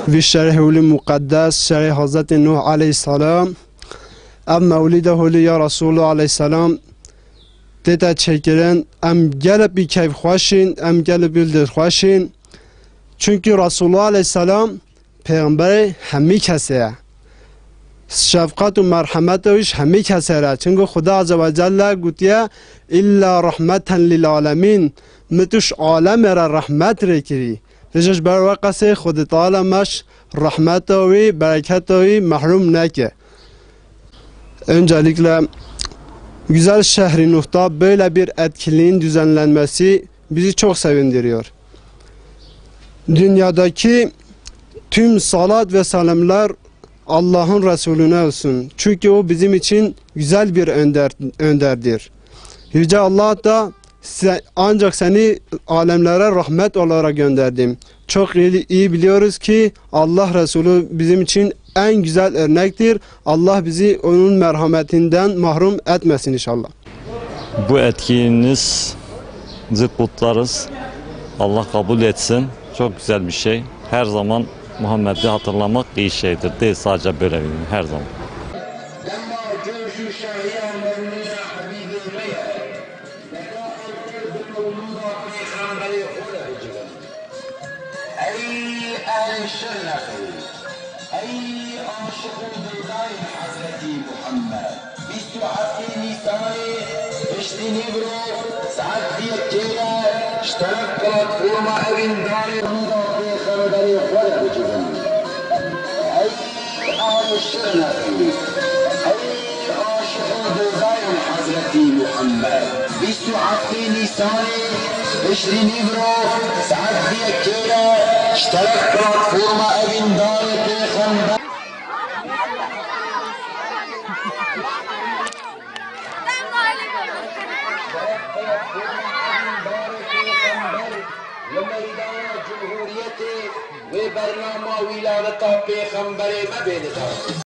في الشرح المقدس شرح حضرت نوح عليه السلام ام مولده یا رسول الله علیه السلام دیتا چکرن ام گل بی کیف خوشین ام گل بیلدر خوشین چونکی رسول الله علیه السلام پیغمبر همی کسیه شفقت و مرحمت ویش همی کسیه چونکه خدا عزوجل گوتیه الا رحمتا للعالمین متوش عالم را رحمت ریکری ویشش بر وقت خود تعالی مش رحمت وی برکت وی محروم نکه. Öncelikle güzel şehri Nuh'ta böyle bir etkinliğin düzenlenmesi bizi çok sevindiriyor. Dünyadaki tüm salat ve selamlar Allah'ın Resulüne olsun. Çünkü o bizim için güzel bir önderdir. Yüce Allah da ancak seni alemlere rahmet olarak gönderdim. Çok iyi biliyoruz ki Allah Resulü bizim için en güzel örnektir. Allah bizi onun merhametinden mahrum etmesin inşallah. Bu etkinliğinizi kutlarız. Allah kabul etsin. Çok güzel bir şey. Her zaman Muhammed'i hatırlamak iyi şeydir. Değil sadece böyle bir gün. Her zaman. اشترك بلاتفورما ارندار مضافي خردري خلق بجبن اي آل الشرنفي اي عاشق دزاين حضرتي محمد 27 نيسان 20 برو ساعت دي كيرا اشترك بلاتفورما ارندار خردري و برنامه ولادت پیغمبر ما بینید.